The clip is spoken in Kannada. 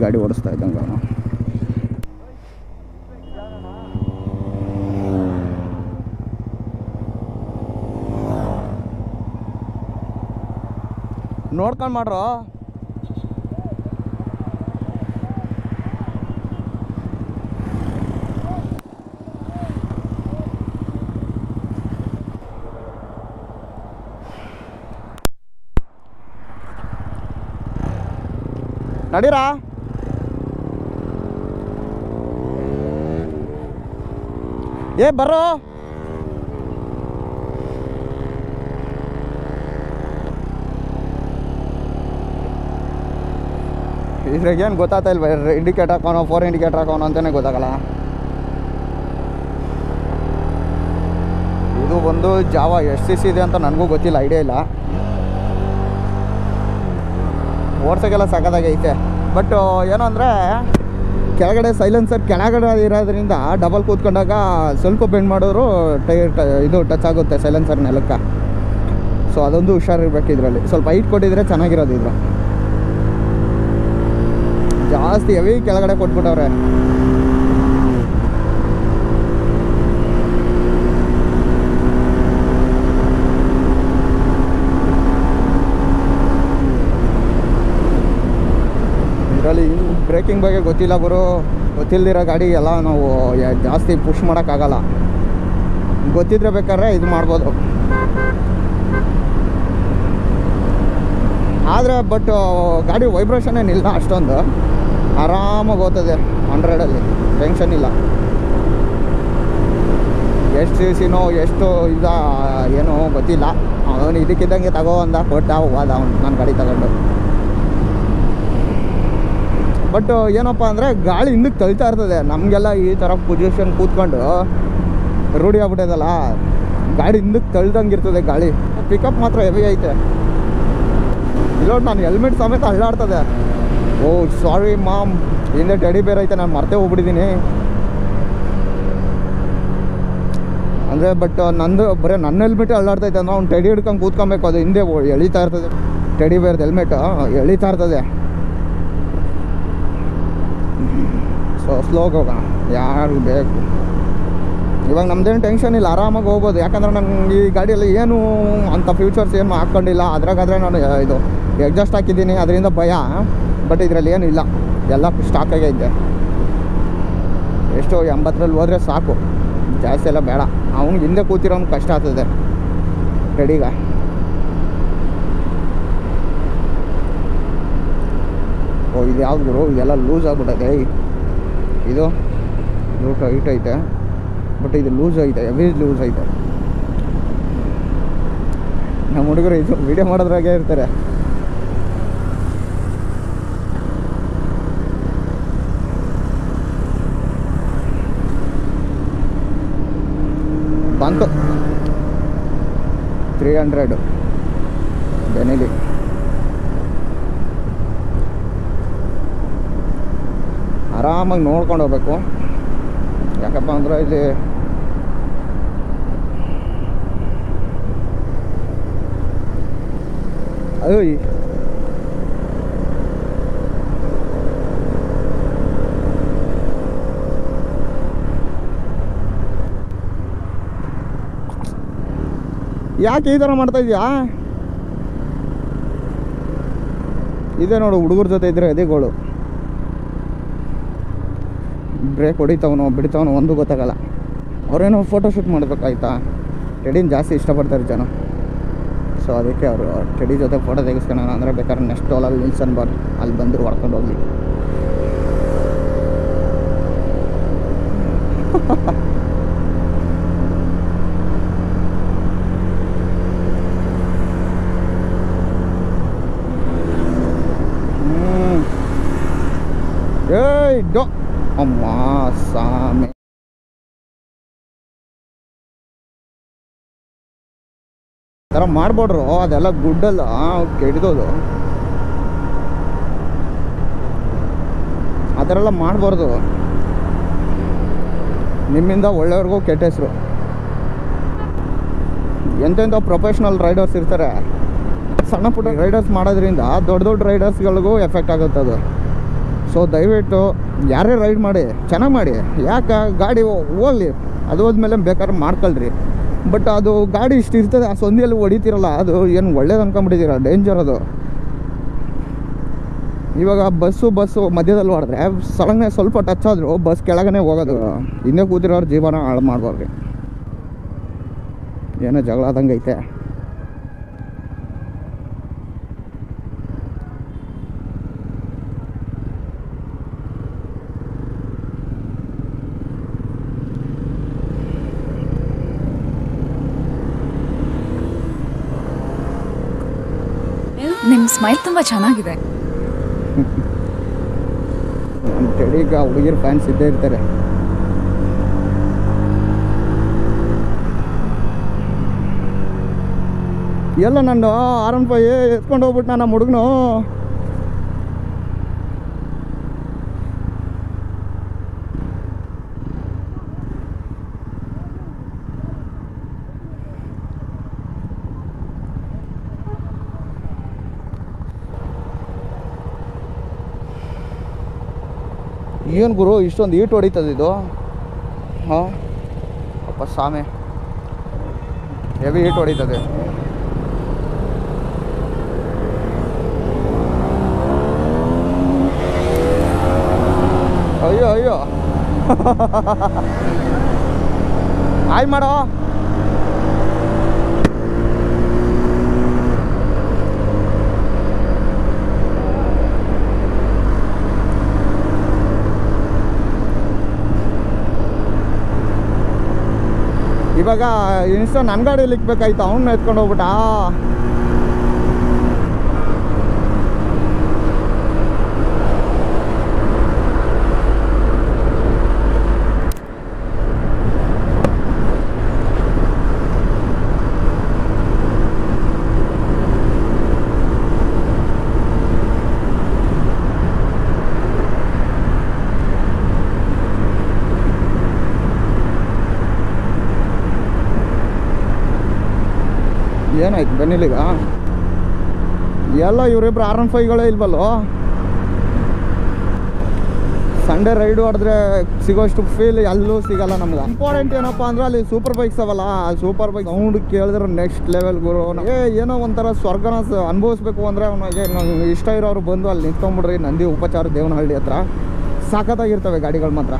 ಗಾಡಿ ಓಡಿಸ್ತಾ ಇದ್ದಂಗೆ ಅವನು. ನೋಡ್ಕೊಂಡು ಮಾಡ್ರೋ. ನಡೀರಾ. ಬರೋ. ಇದ್ರಾಗೇನು ಗೊತ್ತಾಗ್ತಾ ಇಲ್ವ, ಇಂಡಿಕೇಟರ್ ಹಾಕೋನೋ 4 ಇಂಡಿಕೇಟರ್ ಹಾಕೋನೋ ಅಂತಲೇ ಗೊತ್ತಾಗಲ್ಲ. ಇದು ಒಂದು ಜಾವ ಎಷ್ಟು cc ಇದೆ ಅಂತ ನನಗೂ ಗೊತ್ತಿಲ್ಲ, ಐಡಿಯಾ ಇಲ್ಲ. ಓಡ್ಸೋಕ್ಕೆಲ್ಲ ಸಖತ್ತಾಗೈತೆ. ಬಟ್ ಏನು ಅಂದರೆ ಕೆಳಗಡೆ ಸೈಲೆನ್ಸರ್ ಕೆಳಗಡೆ ಇರೋದ್ರಿಂದ ಡಬಲ್ ಕೂತ್ಕೊಂಡಾಗ ಸ್ವಲ್ಪ ಬೆಂಡ್ ಮಾಡಿದ್ರು ಟೈರ್ ಇದು ಟಚ್ ಆಗುತ್ತೆ ಸೈಲೆನ್ಸರ್ ನೆಲಕ್ಕೆ. ಸೊ ಅದೊಂದು ಹುಷಾರಿರ್ಬೇಕು ಇದರಲ್ಲಿ. ಸ್ವಲ್ಪ ಹೈಟ್ ಕೊಟ್ಟಿದ್ರೆ ಚೆನ್ನಾಗಿರೋದು. ಇದ್ರು ಜಾಸ್ತಿ ಹೆವಿ ಕೆಳಗಡೆ ಕೊಟ್ಬಿಟ್ಟವ್ರೆ. ಇದರಲ್ಲಿ ಬ್ರೇಕಿಂಗ್ ಬಗ್ಗೆ ಗೊತ್ತಿಲ್ಲ ಗುರು. ಗೊತ್ತಿಲ್ಲದಿರೋ ಗಾಡಿ ಎಲ್ಲ ನಾವು ಜಾಸ್ತಿ ಪುಷ್ ಮಾಡೋಕ್ಕಾಗಲ್ಲ. ಗೊತ್ತಿದ್ರೆ ಬೇಕಾದ್ರೆ ಇದು ಮಾಡ್ಬೋದು. ಆದರೆ ಬಟ್ ಗಾಡಿ ವೈಬ್ರೇಷನ್ ಏನಿಲ್ಲ ಅಷ್ಟೊಂದು, ಆರಾಮಾಗಿ ಹೋಗ್ತದೆ 100ಅಲ್ಲಿ, ಟೆನ್ಷನ್ ಇಲ್ಲ. ಎಷ್ಟು cc ಎಷ್ಟು ಏನೋ ಗೊತ್ತಿಲ್ಲ. ಅವನು ಇದಕ್ಕಿದ್ದಂಗೆ ತಗೋ ಅಂದ, ಕೊಟ್ಟ ಹೋದ ಅವನು ನನ್ನ ಗಾಡಿ ತಗೊಂಡು. ಬಟ್ ಏನಪ್ಪ ಅಂದರೆ ಗಾಳಿ ಹಿಂದಕ್ಕೆ ತಳ್ತಾ ಇರ್ತದೆ. ನಮಗೆಲ್ಲ ಈ ಥರ ಪೊಸಿಷನ್ ಕೂತ್ಕೊಂಡು ರೂಢಿ ಆಗ್ಬಿಟ್ಟದಲ್ಲ, ಗಾಡಿ ಹಿಂದಕ್ಕೆ ತಳ್ದಂಗೆ ಇರ್ತದೆ ಗಾಳಿ. ಪಿಕಪ್ ಮಾತ್ರ ಹೆವಿ ಐತೆ. ಇಲ್ಲೋಡು ನಾನು ಹೆಲ್ಮೆಟ್ ಸಮೇತ ಅಳ್ಳಾಡ್ತದೆ. ಓ ಸಾರಿ ಮಾಮ್, ಹಿಂದೆ ಟೆಡಿ ಬೇರೆ ಐತೆ, ನಾನು ಮರ್ತೇ ಹೋಗ್ಬಿಟ್ಟಿದ್ದೀನಿ. ಅಂದರೆ ಬಟ್ ನಂದು ಬರೀ ನನ್ನ ಹೆಲ್ಮೆಟ್ ಅಳ್ಳಾಡ್ತೈತೆ ಅಂದ್ರೆ ಅವ್ನು ಟೆಡಿ ಹಿಡ್ಕೊಂಡು ಕೂತ್ಕೊಬೇಕು. ಅದು ಹಿಂದೆ ಎಳಿತಾ ಇರ್ತದೆ. ಟೆಡಿ ಬೇರ್ದು ಹೆಲ್ಮೆಟ್ ಎಳಿತಾ ಇರ್ತದೆ. ಸೊ ಸ್ಲೋಗೆ ಹೋಗೋಣ, ಯಾರು ಬೇಕು. ಇವಾಗ ನಮ್ದೇನು ಟೆನ್ಷನ್ ಇಲ್ಲ, ಆರಾಮಾಗಿ ಹೋಗ್ಬೋದು. ಯಾಕಂದರೆ ನಂಗೆ ಈ ಗಾಡಿಯಲ್ಲಿ ಏನು ಅಂಥ ಫ್ಯೂಚರ್ಸ್ ಏನು ಹಾಕ್ಕೊಂಡಿಲ್ಲ. ಅದ್ರಾಗಾದರೆ ನಾನು ಇದು ಎಡ್ಜಸ್ಟ್ ಹಾಕಿದ್ದೀನಿ, ಅದರಿಂದ ಭಯ. ಬಟ್ ಇದರಲ್ಲಿ ಏನೂ ಇಲ್ಲ, ಎಲ್ಲ ಸ್ಟಾಕಾಗೈತೆ. ಎಷ್ಟು 80ರಲ್ಲಿ ಹೋದರೆ ಸಾಕು, ಜಾಸ್ತಿ ಎಲ್ಲ ಬೇಡ. ಅವ್ನಿಗೆ ಹಿಂದೆ ಕೂತಿರೋನು ಕಷ್ಟ ಆಗ್ತದೆ ರೆಡಿಗ. ಓ ಇದು ಯಾವ್ದು ಗುರು, ಇದೆಲ್ಲ ಲೂಸ್ ಆಗ್ಬಿಟ್ಟದೆ. ಇದು ಟೈಟ್ ಐತೆ, ಬಟ್ ಇದು ಲೂಸ್ ಐತೆ, ಹೆವಿ ಲೂಸ್ ಐತೆ. ನಮ್ಮ ಹುಡುಗರು ಇದು ವೀಡಿಯೋ ಮಾಡೋದ್ರಾಗೆ ಇರ್ತಾರೆ. ಬಂತು 300 ಬೆನಿಲಿ. ಆರಾಮಾಗಿ ನೋಡ್ಕೊಂಡು ಹೋಗ್ಬೇಕು. ಯಾಕಪ್ಪ ಅಂದ್ರೆ ಇಲ್ಲಿ ಅಯ್ಯ ಯಾಕೆ ಈ ಥರ ಮಾಡ್ತಾ ಇದೆಯಾ? ಇದೇ ನೋಡು, ಹುಡುಗರ ಜೊತೆ ಇದ್ರೆ ಅದೇ ಗೋಳು. ಬ್ರೇಕ್ ಹೊಡಿತಾವನೋ ಬಿಡ್ತಾವನೋ ಒಂದು ಗೊತ್ತಾಗಲ್ಲ. ಅವರೇನೋ ಫೋಟೋಶೂಟ್ ಮಾಡಬೇಕಾಯ್ತಾ, ಟೆಡಿನ ಜಾಸ್ತಿ ಇಷ್ಟಪಡ್ತಾರೆ ಜನ. ಸೊ ಅದಕ್ಕೆ ಅವರು ಟೆಡಿ ಜೊತೆ ಫೋಟೋ ತೆಗಿಸ್ಕೊಳ್ಳೋಣ ಅಂದರೆ ಬೇಕಾದ್ರೆ ನೆಕ್ಸ್ಟ್ ಟೋಲಲ್ಲಿ ನಿಲ್ಸನ್ ಬಾರ್ ಅಲ್ಲಿ ಬಂದು ಹೊಡ್ಕೊಂಡು ಹೋಗಲಿ. ಏಯ್ ಡೋ ಅಮ್ಮ ಸಾಮಿ, ಥರ ಮಾಡ್ಬೋಡ್ರು. ಅದೆಲ್ಲ ಗುಡ್ಡಲ್ಲ ಕೆಡ್ದೋದು, ಆ ಥರ ಎಲ್ಲ ಮಾಡಬಾರ್ದು. ನಿಮ್ಮಿಂದ ಒಳ್ಳೆಯವ್ರಿಗೂ ಕೆಟ್ಟ ಹೆಸರು. ಎಂತೆಂಥ ಪ್ರೊಫೆಷ್ನಲ್ ರೈಡರ್ಸ್ ಇರ್ತಾರೆ, ಸಣ್ಣ ಪುಟ್ಟ ರೈಡರ್ಸ್ ಮಾಡೋದ್ರಿಂದ ದೊಡ್ಡ ದೊಡ್ಡ ರೈಡರ್ಸ್ಗಳಿಗೂ ಎಫೆಕ್ಟ್ ಆಗುತ್ತೆ ಅದು. ಸೊ ದಯವಿಟ್ಟು ಯಾರೇ ರೈಡ್ ಮಾಡಿ ಚೆನ್ನಾಗಿ ಮಾಡಿ. ಯಾಕೆ ಗಾಡಿ ಹೋಗಲಿ, ಅದು ಹೋದ್ಮೇಲೆ ಬೇಕಾದ್ರೆ ಮಾಡ್ಕೊಳ್ರಿ. ಬಟ್ ಅದು ಗಾಡಿ ಇಷ್ಟು ಇರ್ತದೆ, ಆ ಸಂದಿಯಲ್ಲಿ ಹೊಡಿತೀರಲ್ಲ, ಅದು ಏನು ಒಳ್ಳೇದು ಅನ್ಕೊಂಬಿಟ್ಟಿದ್ದೀರ, ಡೇಂಜರ್ ಅದು. ಇವಾಗ ಬಸ್ಸು ಮಧ್ಯದಲ್ಲಿ ಹೊಡೆದ್ರೆ ಸಡನ್ನೇ ಸ್ವಲ್ಪ ಟಚ್ ಆದರೂ ಬಸ್ ಕೆಳಗನೆ ಹೋಗೋದು. ಹಿಂದೆ ಕೂತಿರೋರು ಜೀವನ ಹಾಳು ಮಾಡ್ಬಾರ್ದು. ಏನೋ ಜಗಳ ಆದಂಗೆ ಐತೆ. ನಿಮ್ಮ ಸ್ಮೈಲ್ ತುಂಬ ಚೆನ್ನಾಗಿದೆ. ನಮ್ಮ ಕಡೆಗ ಹುಡುಗಿರು ಫ್ಯಾನ್ಸ್ ಇದ್ದೇ ಇರ್ತಾರೆ. ಎಲ್ಲ ನಾನು R15 ಎತ್ಕೊಂಡು ಹೋಗ್ಬಿಟ್ಟು ನಮ್ಮ ಹುಡುಗನು. ಏನು ಗುರು ಇಷ್ಟೊಂದು ಈಟ್ ಹೊಡಿತದೆ ಇದು? ಹಾಂ ಅಪ್ಪ ಸಾಮೆ, ಹೆವಿ ಈಟ್ ಹೊಡಿತದೆ. ಅಯ್ಯೋ ಆಯ್ ಮಾಡೋ. ಇವಾಗ ಇನ್ಸ್ಟಾ ನನ್ನ ಗಾಡಿಯಲ್ಲಿ ಇಕ್ಬೇಕಾಯ್ತು, ಅವನ್ನ ಎತ್ಕೊಂಡು ಹೋಗ್ಬಿಟ್ಟ. ಏನಾಯ್ತು ಬೆನ್ನಿಲಿಗ? ಎಲ್ಲ ಇವರಿಬ್ರು R15ಗಳೇ ಇಲ್ವಲ್ಲೋ. ಸಂಡೇ ರೈಡ್ ಹೊಡೆದ್ರೆ ಸಿಗೋಷ್ಟು ಫೀಲ್ ಎಲ್ಲೂ ಸಿಗಲ್ಲ ನಮ್ಗೆ. ಇಂಪಾರ್ಟೆಂಟ್ ಏನಪ್ಪ ಅಂದ್ರೆ ಅಲ್ಲಿ ಸೂಪರ್ ಬೈಕ್ಸ್ ಅವಲ್ಲ, ಆ ಸೂಪರ್ ಬೈಕ್ ಸೌಂಡ್ ಕೇಳಿದ್ರೆ ನೆಕ್ಸ್ಟ್ ಲೆವೆಲ್ ಗುರು. ಏನೋ ಒಂಥರ ಸ್ವರ್ಗನ ಅನುಭವಿಸ್ಬೇಕು ಅಂದರೆ ಅವನಿಗೆ ನಂಗೆ ಇಷ್ಟ ಇರೋರು ಬಂದು ಅಲ್ಲಿ ನಿಂತ್ಕೊಂಡ್ಬಿಡ್ರಿ ನಂದಿ ಉಪಚಾರ ದೇವನಹಳ್ಳಿ ಹತ್ರ. ಸಖತ್ತಾಗಿರ್ತವೆ ಗಾಡಿಗಳು ಮಾತ್ರ.